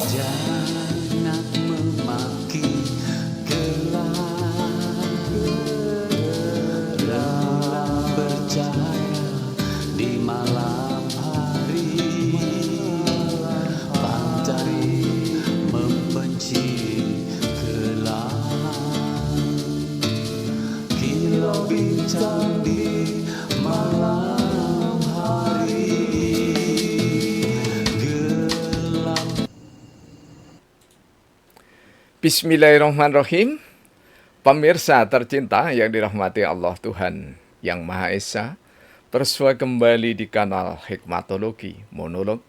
Jangan memaki gelap bercahaya di malam hari. Pantai membenci gelap. Kilau bintang di malam hari. Gelap. Bismillahirrahmanirrahim. Pemirsa tercinta yang dirahmati Allah Tuhan Yang Maha Esa, bersua kembali di kanal Hikmatologi Monolog.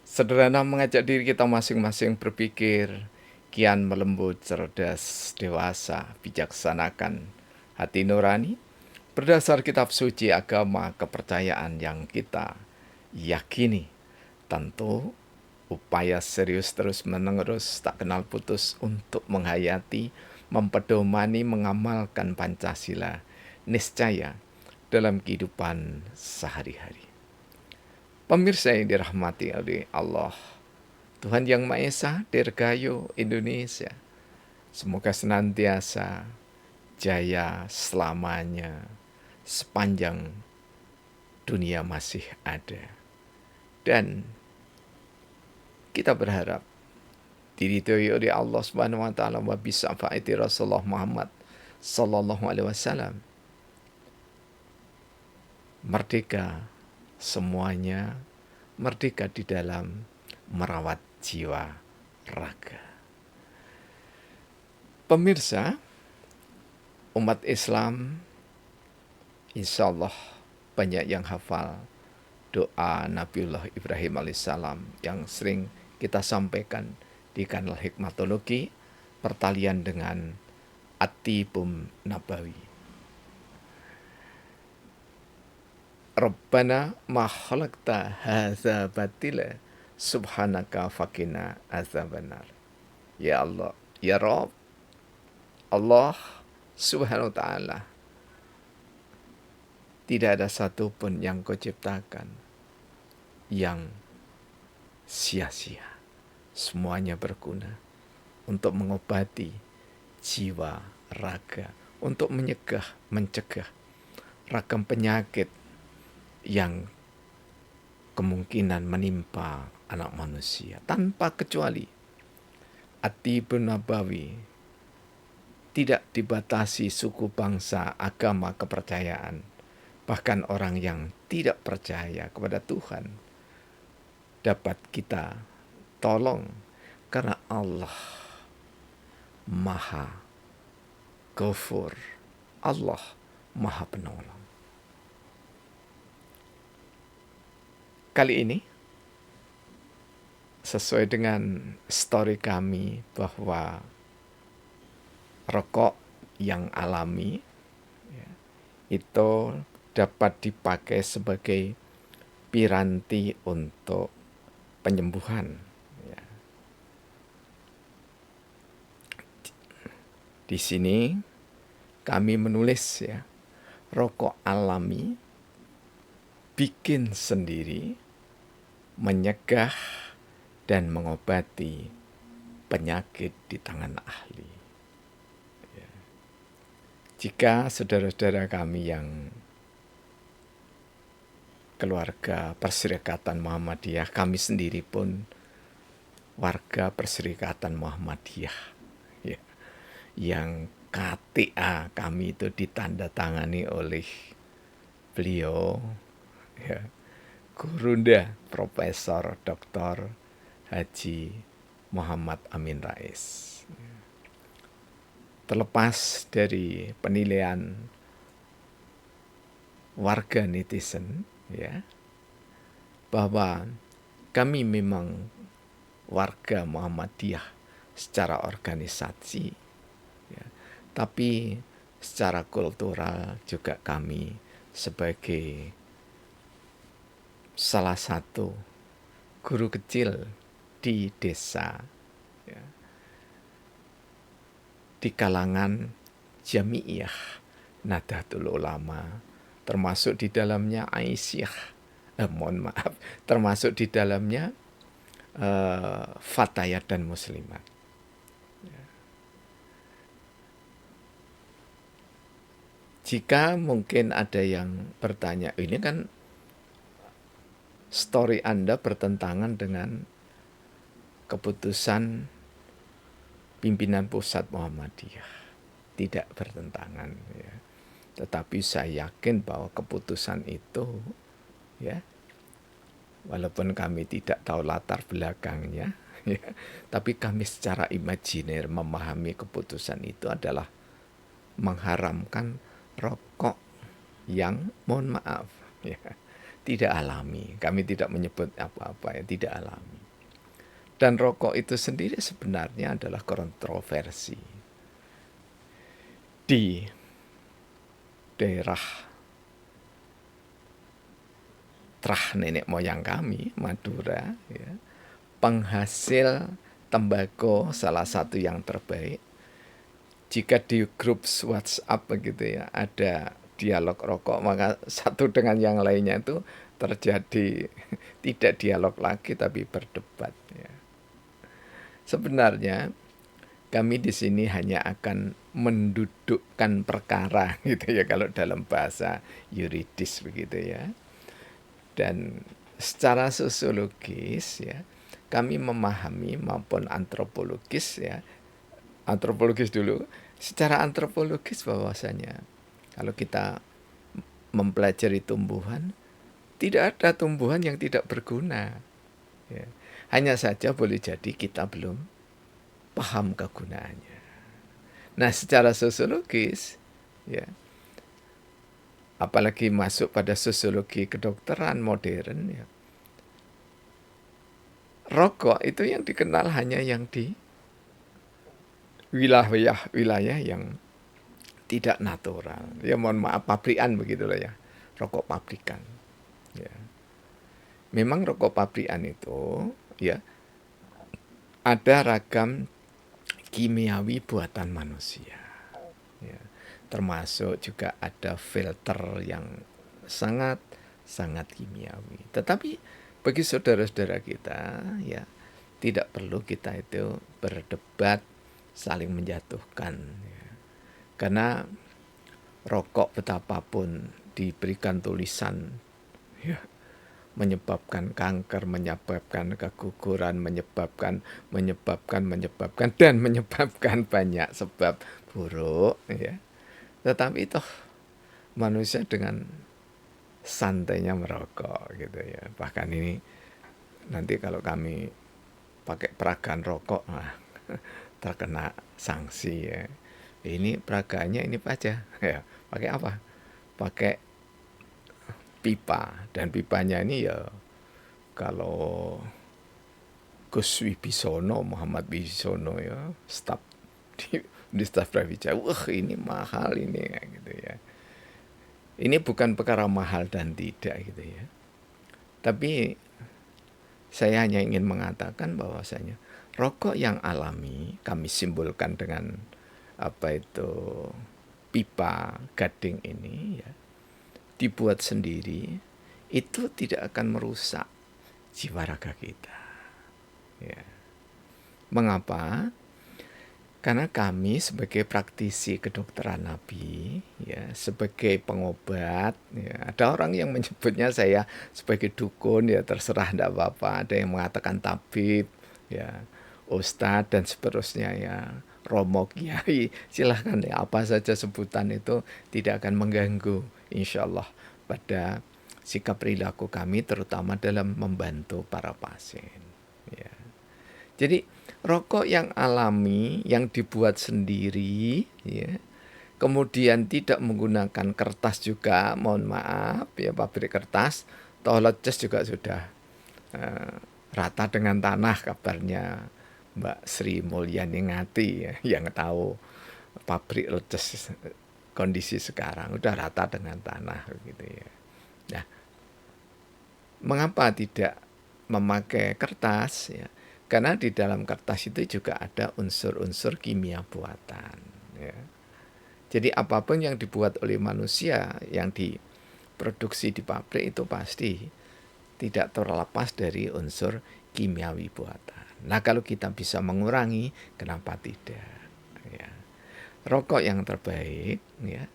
Sederhana mengajak diri kita masing-masing berpikir, kian melembut, cerdas, dewasa, bijaksanakan hati nurani, berdasar kitab suci agama kepercayaan yang kita yakini. Tentu upaya serius terus-menerus tak kenal putus untuk menghayati, mempedomani, mengamalkan Pancasila niscaya dalam kehidupan sehari-hari. Pemirsa yang dirahmati oleh Allah, Tuhan Yang Maha Esa, Dirgahayu Indonesia, semoga senantiasa jaya selamanya sepanjang dunia masih ada. Dan kita berharap diridhoi oleh Allah Subhanahu wa taala wa bisyafaati Rasulullah Muhammad sallallahu alaihi wasallam. Merdeka semuanya, merdeka di dalam merawat jiwa raga. Pemirsa, umat Islam insya Allah banyak yang hafal doa Nabiullah Ibrahim alaihissalam yang sering kita sampaikan di kanal Hikmatologi, pertalian dengan At-Tibun Nabawi. Rabbana ma khalaqta hadza batila subhanaka faqina azabannar. Ya Allah, ya Rabb, Allah Subhanahu wa taala, tidak ada satupun yang kau ciptakan yang sia-sia. Semuanya berguna untuk mengobati jiwa raga, untuk mencegah ragam penyakit yang kemungkinan menimpa anak manusia tanpa kecuali. At-Tibun Nabawi tidak dibatasi suku, bangsa, agama, kepercayaan. Bahkan orang yang tidak percaya kepada Tuhan dapat kita tolong karena Allah Maha Ghafur, Allah Maha Penolong. Kali ini sesuai dengan story kami bahwa rokok yang alami itu dapat dipakai sebagai piranti untuk penyembuhan. Di sini kami menulis rokok alami, bikin sendiri, menyegah dan mengobati penyakit di tangan ahli. Jika saudara-saudara kami yang keluarga Perserikatan Muhammadiyah, kami sendiri pun warga Perserikatan Muhammadiyah, yang KTA kami itu ditandatangani oleh beliau, Gurunda Profesor Dr. Haji Muhammad Amin Rais. Terlepas dari penilaian warga netizen, bahwa kami memang warga Muhammadiyah secara organisasi, tapi secara kultural juga kami sebagai salah satu guru kecil di desa, di kalangan Jami'iyah Nahdlatul Ulama, termasuk di dalamnya termasuk di dalamnya fatayat dan muslimat. Jika mungkin ada yang bertanya, ini kan story Anda bertentangan dengan keputusan pimpinan pusat Muhammadiyah. Tidak bertentangan, ya. Tetapi saya yakin bahwa keputusan itu, ya, walaupun kami tidak tahu latar belakangnya, ya, tapi kami secara imajiner memahami keputusan itu adalah mengharamkan rokok yang, mohon maaf, ya, tidak alami. Kami tidak menyebut apa-apa, ya, tidak alami. Dan rokok itu sendiri sebenarnya adalah kontroversi. Di daerah terah nenek moyang kami, Madura, ya, penghasil tembakau salah satu yang terbaik. Jika di grup WhatsApp begitu ya, ada dialog rokok, maka satu dengan yang lainnya itu terjadi tidak dialog lagi tapi berdebat, ya. Sebenarnya kami di sini hanya akan mendudukkan perkara gitu ya, kalau dalam bahasa yuridis begitu ya. Dan secara sosiologis ya, kami memahami maupun antropologis ya. Antropologis dulu. Secara antropologis bahwasanya kalau kita mempelajari tumbuhan, tidak ada tumbuhan yang tidak berguna, ya. Hanya saja boleh jadi kita belum paham kegunaannya. Nah, secara sosiologis, ya, apalagi masuk pada sosiologi kedokteran modern, ya, rokok itu yang dikenal hanya yang di wilayah yang tidak natural. Ya mohon maaf, pabrikan begitulah ya, rokok pabrikan. Ya. Memang rokok pabrikan itu ya ada ragam kimiawi buatan manusia, ya. Termasuk juga ada filter yang sangat kimiawi. Tetapi bagi saudara-saudara kita ya, tidak perlu kita itu berdebat saling menjatuhkan, ya. Karena rokok betapapun diberikan tulisan ya, menyebabkan kanker, menyebabkan keguguran, menyebabkan dan menyebabkan banyak sebab buruk, ya. Tetapi toh manusia dengan santainya merokok gitu ya. Bahkan ini nanti kalau kami pakai peragaan rokok, nah, terkena sanksi, ya. Ini peragaannya ini aja ya. Pakai apa? Pakai pipa, dan pipanya ini ya kalau Gus Wibisono, Muhammad Wibisono ya, staf di staf Brawijaya, wah ini mahal ini gitu ya. Ini bukan perkara mahal dan tidak gitu ya. Tapi saya hanya ingin mengatakan bahwasanya rokok yang alami kami simbolkan dengan apa itu pipa gading ini ya, dibuat sendiri, itu tidak akan merusak jiwa raga kita, ya. Mengapa? Karena kami sebagai praktisi kedokteran Nabi, ya, sebagai pengobat, ya, ada orang yang menyebutnya saya sebagai dukun, ya terserah, tidak apa-apa. Ada yang mengatakan tabib, ya, ustadz dan seterusnya, ya, romo, kiai, silahkan ya, apa saja sebutan itu tidak akan mengganggu insya Allah pada sikap perilaku kami, terutama dalam membantu para pasien, ya. Jadi rokok yang alami, yang dibuat sendiri, ya, kemudian tidak menggunakan kertas juga, mohon maaf ya, pabrik kertas, toh leces juga sudah rata dengan tanah kabarnya Mbak Sri Mulyani Ngati, ya, yang tahu pabrik leces kondisi sekarang udah rata dengan tanah gitu ya. Nah, mengapa tidak memakai kertas, ya? Karena di dalam kertas itu juga ada unsur-unsur kimia buatan, ya. Jadi apapun yang dibuat oleh manusia, yang diproduksi di pabrik itu pasti tidak terlepas dari unsur kimiawi buatan. Nah, kalau kita bisa mengurangi, kenapa tidak? Ya. Rokok yang terbaik, ya,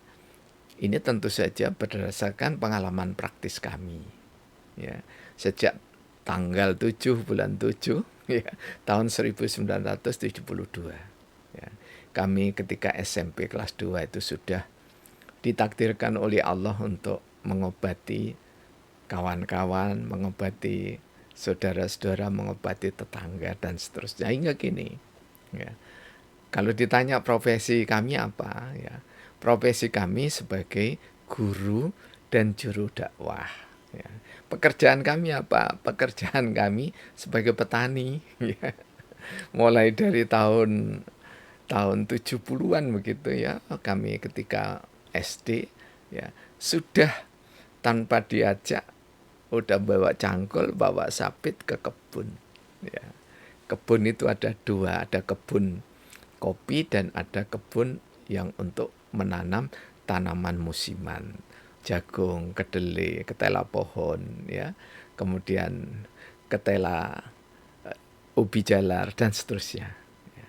ini tentu saja berdasarkan pengalaman praktis kami. Ya, sejak tanggal 7 bulan 7 ya, tahun 1972. Ya, kami ketika SMP kelas 2 itu sudah ditakdirkan oleh Allah untuk mengobati kawan-kawan, mengobati saudara-saudara, mengobati tetangga dan seterusnya hingga kini. Ya. Kalau ditanya profesi kami apa, ya, profesi kami sebagai guru dan juru dakwah. Ya. Pekerjaan kami apa? Pekerjaan kami sebagai petani. Ya. Mulai dari tahun 70-an begitu ya, kami ketika SD ya sudah tanpa diajak udah bawa cangkul, bawa sapit ke kebun. Ya. Kebun itu ada dua, ada kebun kopi dan ada kebun yang untuk menanam tanaman musiman, jagung, kedelai, ketela pohon, ya, kemudian ketela ubi jalar dan seterusnya, ya.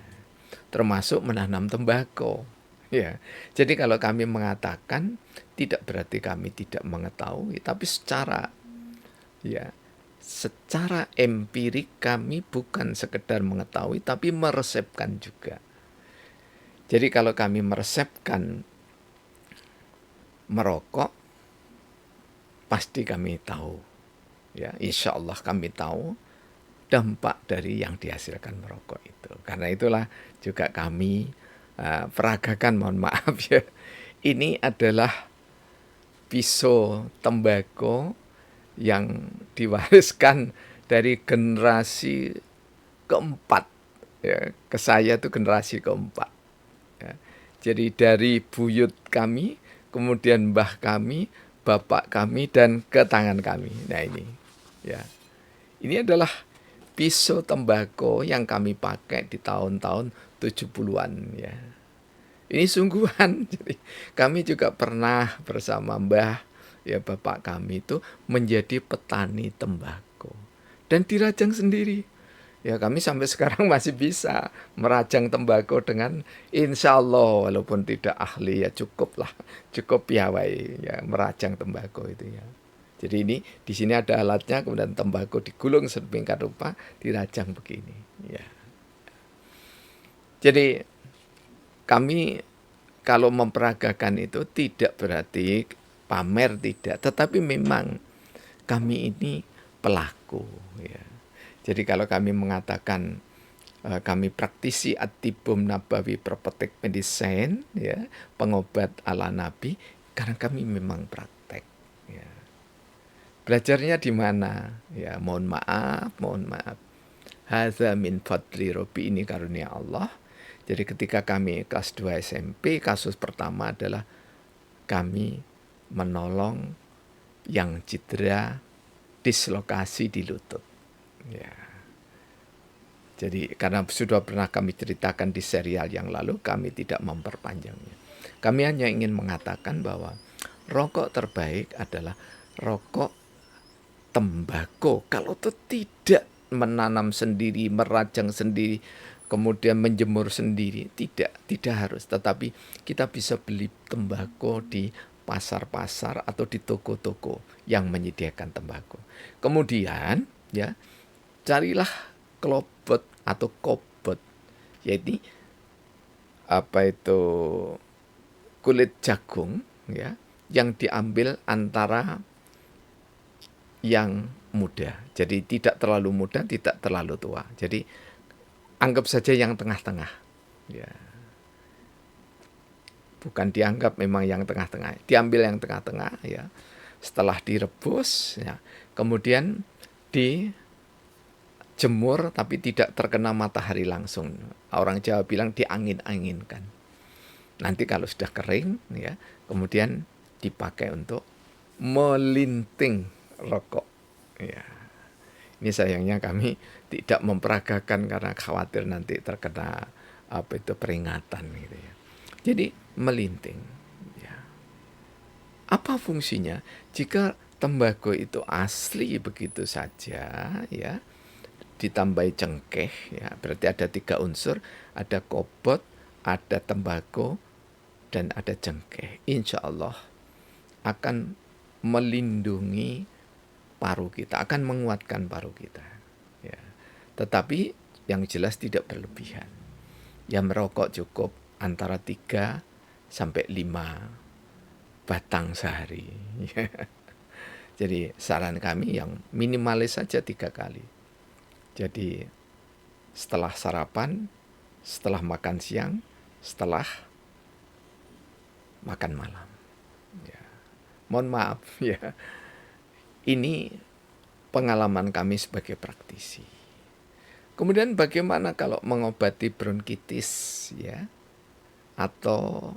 Termasuk menanam tembakau. Ya, jadi kalau kami mengatakan tidak berarti kami tidak mengetahui, tapi secara empirik kami bukan sekedar mengetahui, tapi meresepkan juga. Jadi kalau kami meresepkan merokok, pasti kami tahu, ya, insya Allah kami tahu dampak dari yang dihasilkan merokok itu. Karena itulah juga kami peragakan, mohon maaf ya, ini adalah pisau tembakau yang diwariskan dari generasi keempat, ya, ke saya itu generasi keempat. Ya. Jadi dari buyut kami, kemudian mbah kami, bapak kami, dan ke tangan kami. Nah ini, ya, ini adalah pisau tembakau yang kami pakai di tahun-tahun 70-an. Ya. Ini sungguhan. Jadi kami juga pernah bersama mbah, ya, bapak kami itu menjadi petani tembakau dan dirajang sendiri. Ya, kami sampai sekarang masih bisa merajang tembakau dengan insya Allah, walaupun tidak ahli ya cukup piawai ya merajang tembakau itu ya. Jadi ini di sini ada alatnya, kemudian tembakau digulung sedemikian rupa, dirajang begini. Ya. Jadi kami kalau memperagakan itu tidak berarti pamer, tidak, tetapi memang kami ini pelaku. Ya. Jadi kalau kami mengatakan kami praktisi At-Tibbun Nabawi Prophetic Medicine, ya, pengobat ala Nabi, karena kami memang praktek. Ya. Belajarnya di mana? Ya, mohon maaf. Hadza min fadli Rabbi, ini karunia Allah. Jadi ketika kami kelas 2 SMP, kasus pertama adalah kami menolong yang cedera dislokasi di lutut. Ya. Jadi karena sudah pernah kami ceritakan di serial yang lalu, kami tidak memperpanjangnya. Kami hanya ingin mengatakan bahwa rokok terbaik adalah rokok tembakau. Kalau itu tidak menanam sendiri, merajang sendiri, kemudian menjemur sendiri, tidak harus. Tetapi kita bisa beli tembakau di pasar-pasar atau di toko-toko yang menyediakan tembakau. Kemudian ya, carilah klobot atau kobot, yaitu kulit jagung, ya, yang diambil antara yang muda. Jadi tidak terlalu muda, tidak terlalu tua. Jadi anggap saja yang tengah-tengah. Ya. Bukan dianggap, memang yang tengah-tengah. Diambil yang tengah-tengah, ya. Setelah direbus, ya, kemudian dijemur tapi tidak terkena matahari langsung. Orang Jawa bilang diangin-anginkan. Nanti kalau sudah kering, ya, kemudian dipakai untuk melinting rokok. Ya. Ini sayangnya kami tidak memperagakan karena khawatir nanti terkena peringatan gitu ya. Jadi melinting. Ya. Apa fungsinya? Jika tembakau itu asli begitu saja, ya, ditambahi cengkeh, ya berarti ada 3 unsur, ada kobot, ada tembakau, dan ada cengkeh. Insya Allah akan melindungi paru kita, akan menguatkan paru kita. Ya. Tetapi yang jelas tidak berlebihan. Yang merokok cukup antara 3 sampai 5 batang sehari. Jadi saran kami yang minimalis saja 3 kali. Jadi setelah sarapan, setelah makan siang, setelah makan malam. Ya. Mohon maaf ya. Ini pengalaman kami sebagai praktisi. Kemudian bagaimana kalau mengobati bronkitis ya? Atau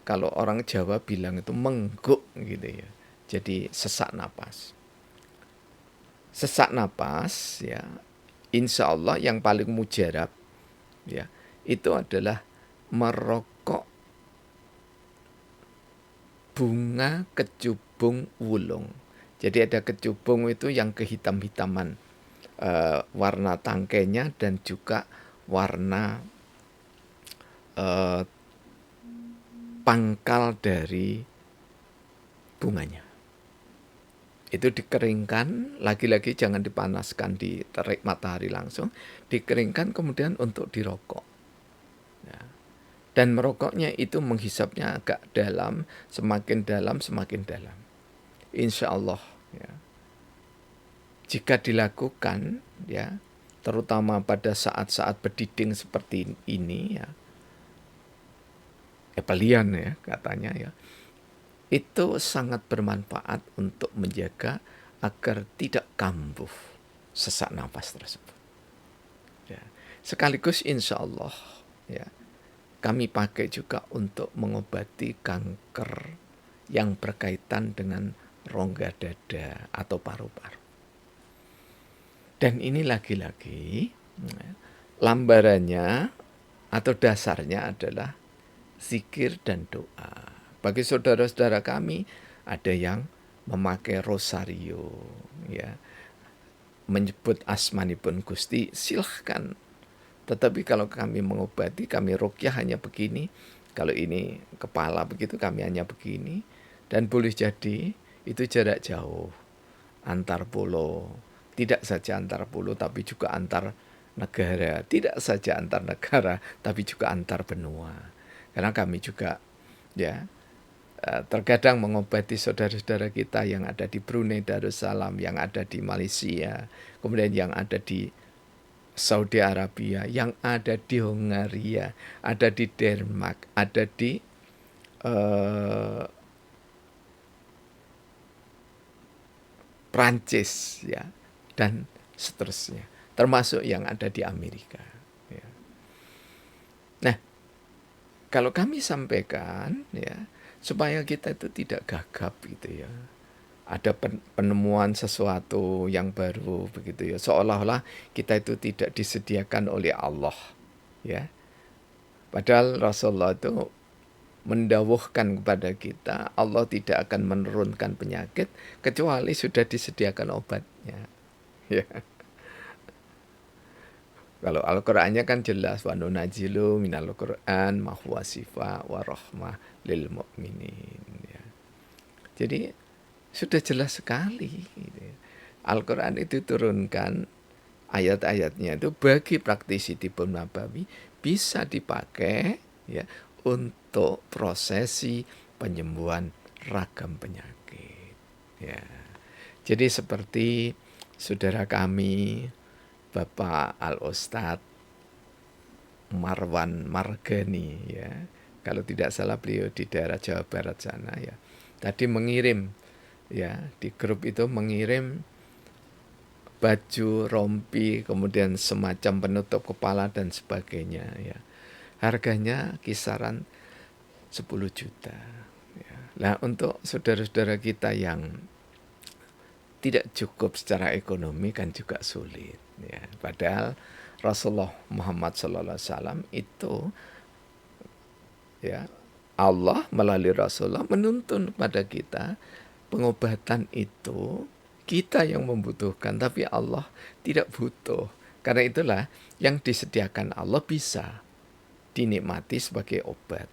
kalau orang Jawa bilang itu mengguk gitu ya. Jadi sesak napas. Sesak napas ya, insya Allah yang paling mujarab ya, itu adalah merokok bunga kecubung wulung. Jadi ada kecubung itu yang kehitam-hitaman warna tangkainya dan juga warna pangkal dari bunganya. Itu dikeringkan, lagi-lagi jangan dipanaskan di terik matahari langsung, dikeringkan kemudian untuk dirokok. Ya. Dan merokoknya itu menghisapnya agak dalam, semakin dalam, semakin dalam. Insya Allah, ya. Jika dilakukan, ya, terutama pada saat-saat berdiding seperti ini, ya, pelian ya katanya ya, itu sangat bermanfaat untuk menjaga agar tidak kambuh sesak nafas tersebut. Ya. Sekaligus insya Allah ya, kami pakai juga untuk mengobati kanker yang berkaitan dengan rongga dada atau paru-paru. Dan ini lagi-lagi ya, lambarannya atau dasarnya adalah zikir dan doa. Bagi saudara-saudara kami ada yang memakai rosario, ya, menyebut asmanipun Gusti, silahkan. Tetapi kalau kami mengobati, kami ruqyah hanya begini. Kalau ini kepala begitu, kami hanya begini. Dan boleh jadi itu jarak jauh antar pulau. Tidak saja antar pulau, tapi juga antar negara. Tidak saja antar negara, tapi juga antar benua. Karena kami juga ya terkadang mengobati saudara-saudara kita yang ada di Brunei Darussalam, yang ada di Malaysia, kemudian yang ada di Saudi Arabia, yang ada di Hongaria, ada di Denmark, ada di Prancis ya, dan seterusnya, termasuk yang ada di Amerika ya. Nah, kalau kami sampaikan ya, supaya kita itu tidak gagap gitu ya. Ada penemuan sesuatu yang baru begitu ya. Seolah-olah kita itu tidak disediakan oleh Allah ya. Padahal Rasulullah itu mendawuhkan kepada kita, Allah tidak akan menurunkan penyakit kecuali sudah disediakan obatnya. Ya. Kalau Al-Qur'annya kan jelas, wa nunazilu minal Qur'an ma huwa shifa wa rahmah lil mu'minin ya. Jadi sudah jelas sekali gitu. Al-Qur'an itu turunkan ayat-ayatnya itu bagi praktisi tipe nabawi bisa dipakai ya untuk prosesi penyembuhan ragam penyakit ya. Jadi seperti saudara kami Bapak Al-Ustadz Marwan Margani ya, kalau tidak salah beliau di daerah Jawa Barat sana ya, tadi mengirim ya, di grup itu mengirim baju, rompi, kemudian semacam penutup kepala dan sebagainya ya. Harganya kisaran 10 juta ya. Nah, untuk saudara-saudara kita yang tidak cukup secara ekonomi kan juga sulit ya. Padahal Rasulullah Muhammad SAW itu ya, Allah melalui Rasulullah menuntun kepada kita pengobatan itu kita yang membutuhkan, tapi Allah tidak butuh. Karena itulah yang disediakan Allah bisa dinikmati sebagai obat.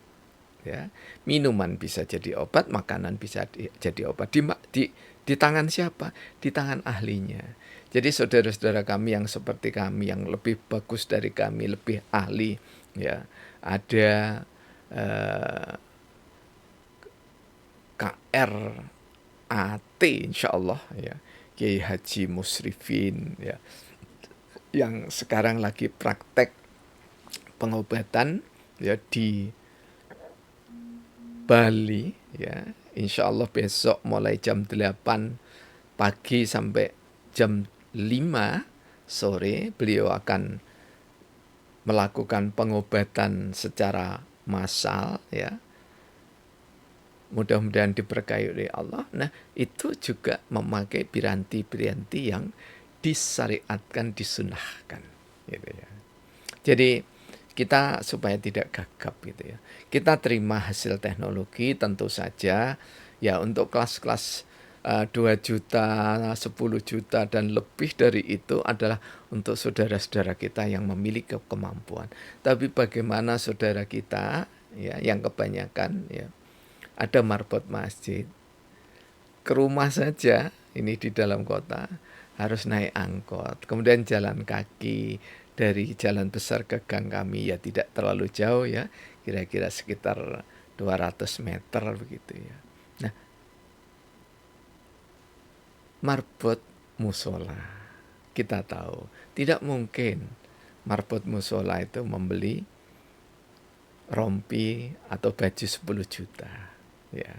Ya, minuman bisa jadi obat, makanan bisa jadi obat. Di tangan siapa? Di tangan ahlinya. Jadi saudara-saudara kami yang seperti kami, yang lebih bagus dari kami, lebih ahli, ya, ada KRAT insya Allah, ya, Kiai Haji Musrifin, ya, yang sekarang lagi praktek pengobatan, ya, di Bali, ya. Insya Allah besok mulai jam 8 pagi sampai jam 5 sore beliau akan melakukan pengobatan secara massal, ya. Mudah-mudahan diberkahi oleh Allah. Nah, itu juga memakai piranti-piranti yang disyariatkan, disunahkan, gitu ya. Jadi kita supaya tidak gagap gitu ya. Kita terima hasil teknologi tentu saja ya, untuk kelas-kelas 2 juta, 10 juta dan lebih dari itu adalah untuk saudara-saudara kita yang memiliki kemampuan. Tapi bagaimana saudara kita ya yang kebanyakan ya ada marbot masjid ke rumah saja, ini di dalam kota harus naik angkot, kemudian jalan kaki dari jalan besar ke gang kami ya tidak terlalu jauh ya, kira-kira sekitar 200 meter begitu ya. Nah, marbot musola kita tahu tidak mungkin marbot musola itu membeli rompi atau baju 10 juta ya.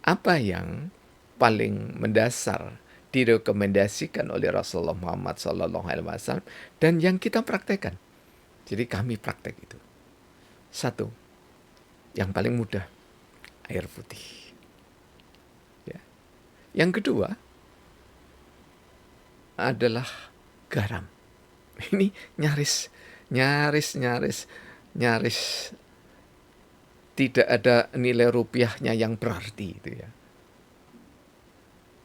Apa yang paling mendasar direkomendasikan oleh Rasulullah Muhammad SAW dan yang kita praktekkan. Jadi kami praktek itu. 1, yang paling mudah, air putih. Ya. Yang kedua adalah garam. Ini nyaris tidak ada nilai rupiahnya yang berarti itu ya.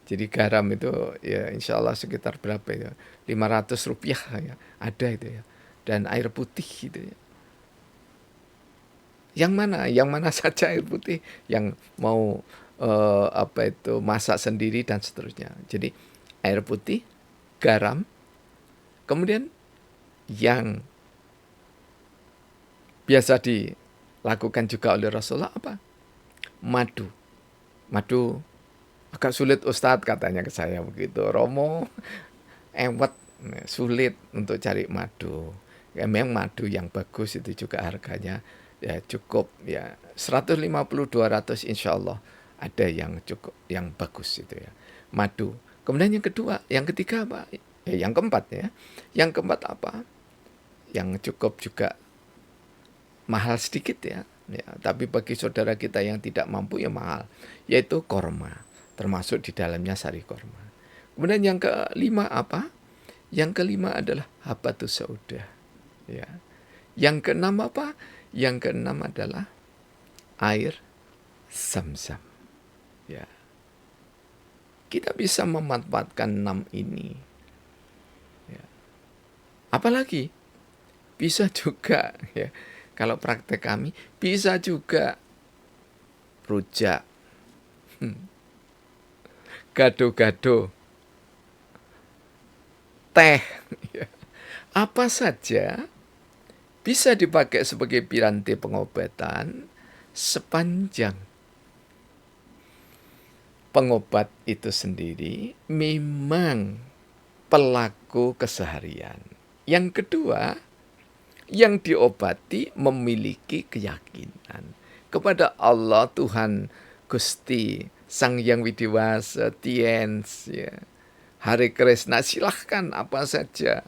Jadi garam itu ya insya Allah sekitar berapa ya, 500 rupiah ya, ada itu ya. Dan air putih gitu ya. Yang mana saja air putih, yang mau masak sendiri dan seterusnya. Jadi air putih, garam, kemudian yang biasa dilakukan juga oleh Rasulullah apa? Madu. Agak sulit Ustadz katanya ke saya begitu. Romo ewet, sulit untuk cari madu. Ya, memang madu yang bagus itu juga harganya ya cukup ya 150-200 insya Allah ada yang cukup, yang bagus itu ya. Madu. Kemudian yang ketiga apa? Ya, yang keempat ya. Yang keempat apa? Yang cukup juga mahal sedikit ya. Ya, tapi bagi saudara kita yang tidak mampu ya mahal, yaitu korma. Termasuk di dalamnya sari korma. Kemudian yang kelima apa? Yang kelima adalah habatus sauda. Ya. Yang keenam apa? Yang keenam adalah air zam-zam. Ya. Kita bisa memanfaatkan 6 ini. Ya. Apalagi bisa juga ya. Kalau praktek kami bisa juga rujak. Gado-gado, teh, apa saja bisa dipakai sebagai piranti pengobatan sepanjang pengobat itu sendiri memang pelaku keseharian. Yang kedua, yang diobati memiliki keyakinan kepada Allah Tuhan Gusti Sang Yang Widiwasa, Tiens, ya. Hare Krishna, silahkan apa saja.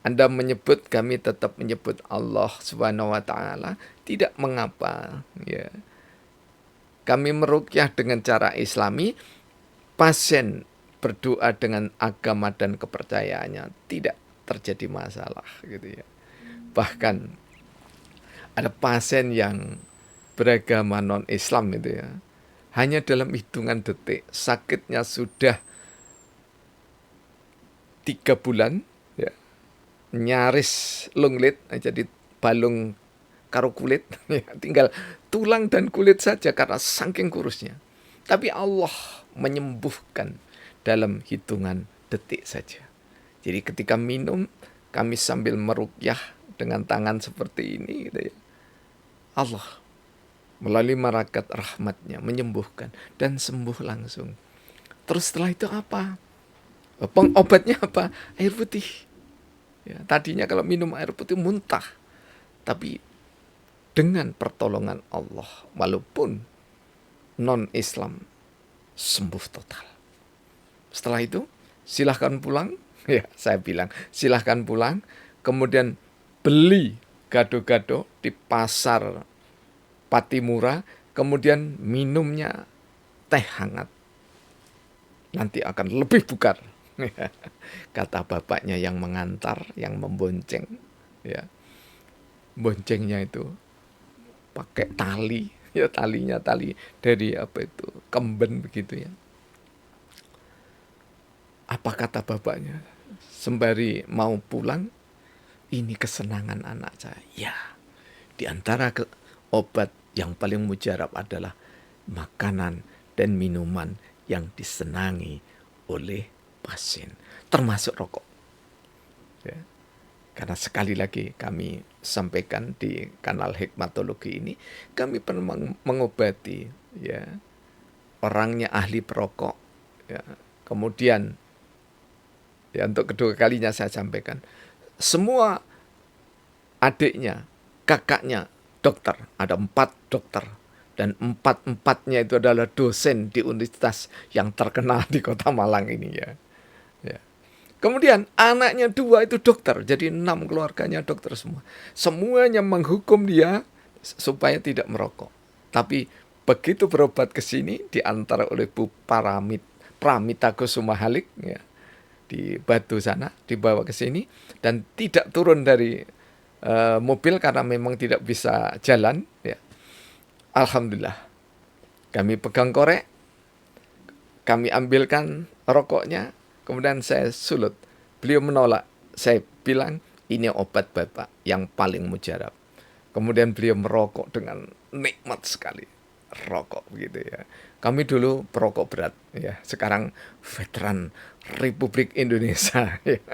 Anda menyebut, kami tetap menyebut Allah Subhanahu wa Ta'ala, tidak mengapa. Ya. Kami meruqyah dengan cara Islami, pasien berdoa dengan agama dan kepercayaannya, tidak terjadi masalah, gitu ya. Bahkan ada pasien yang beragama non-Islam itu ya, hanya dalam hitungan detik sakitnya sudah 3 bulan ya, nyaris lunglit jadi balung karo kulit ya, tinggal tulang dan kulit saja karena saking kurusnya. Tapi Allah menyembuhkan dalam hitungan detik saja. Jadi ketika minum, kami sambil meruqyah dengan tangan seperti ini gitu ya. Allah melalui marakat rahmatnya menyembuhkan dan sembuh langsung. Terus setelah itu apa? Pengobatnya apa? Air putih. Ya, tadinya kalau minum air putih muntah. Tapi dengan pertolongan Allah, walaupun non-Islam, sembuh total. Setelah itu, silahkan pulang. Ya, saya bilang, silahkan pulang. Kemudian beli gado-gado di pasar Patimura. Kemudian minumnya teh hangat. Nanti akan lebih bugar. Kata bapaknya yang mengantar, yang membonceng. Ya, boncengnya itu pakai tali. Ya, talinya tali dari kemben begitu ya. Apa kata bapaknya? Sembari mau pulang, ini kesenangan anak saya. Ya, di antara obat yang paling mujarab adalah makanan dan minuman yang disenangi oleh pasien, termasuk rokok. Ya. Karena sekali lagi kami sampaikan di kanal Hikmatologi ini, kami pernah mengobati ya orangnya ahli perokok. Ya. Kemudian ya untuk kedua kalinya saya sampaikan, semua adiknya, kakaknya dokter, ada 4 dokter. Dan 4-empatnya itu adalah dosen di universitas yang terkenal di Kota Malang ini ya. Ya. Kemudian anaknya 2 itu dokter, jadi 6 keluarganya dokter semua. Semuanya menghukum dia supaya tidak merokok. Tapi begitu berobat ke sini, diantar oleh Bu Pramita Kusuma Halik ya, di Batu sana, dibawa ke sini dan tidak turun dari mobil karena memang tidak bisa jalan ya. Alhamdulillah, kami pegang korek, kami ambilkan rokoknya, kemudian saya sulut. Beliau menolak. Saya bilang, ini obat Bapak yang paling mujarab. Kemudian beliau merokok dengan nikmat sekali. Rokok begitu ya. Kami dulu perokok berat ya. Sekarang veteran Republik Indonesia ya.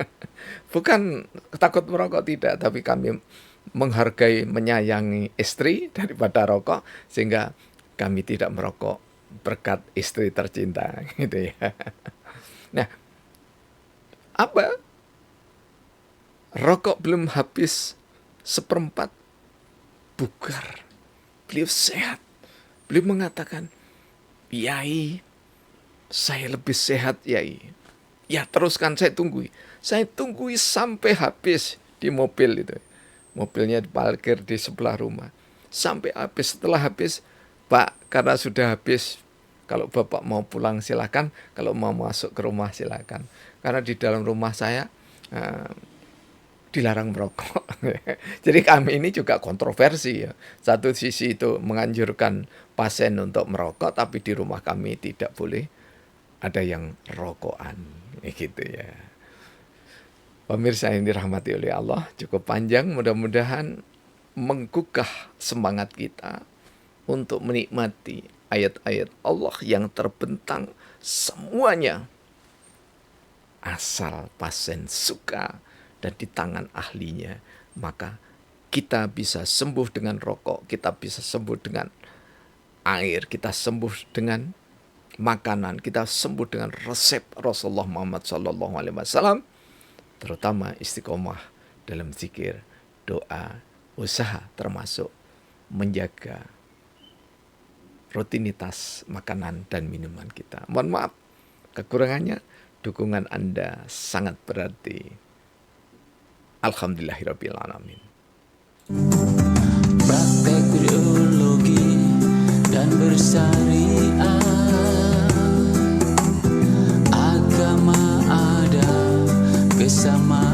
Bukan takut merokok, tidak, tapi kami menghargai, menyayangi istri daripada rokok, sehingga kami tidak merokok berkat istri tercinta gitu ya. Nah, apa? Rokok belum habis 1/4 bugar. Beliau sehat. Beliau mengatakan, Yai, saya lebih sehat Yai. Ya teruskan, saya tunggui. Saya tunggui sampai habis di mobil itu. Mobilnya diparkir di sebelah rumah. Sampai habis. Setelah habis, Pak, karena sudah habis, kalau Bapak mau pulang silakan, kalau mau masuk ke rumah silakan. Karena di dalam rumah saya dilarang merokok. Jadi kami ini juga kontroversi ya. Satu sisi itu menganjurkan pasien untuk merokok, tapi di rumah kami tidak boleh ada yang rokokan. Gitu ya. Pemirsa yang dirahmati oleh Allah, cukup panjang, mudah-mudahan menggugah semangat kita untuk menikmati ayat-ayat Allah yang terbentang semuanya. Asal pasien suka dan di tangan ahlinya, maka kita bisa sembuh dengan rokok, kita bisa sembuh dengan air, kita sembuh dengan makanan, kita sembuh dengan resep Rasulullah Muhammad SAW, terutama istiqomah dalam zikir, doa, usaha, termasuk menjaga rutinitas makanan dan minuman kita. Mohon maaf kekurangannya, dukungan Anda sangat berarti. Alhamdulillahirabbil alamin. Praktek biologi dan bersyariah, agama ada bersama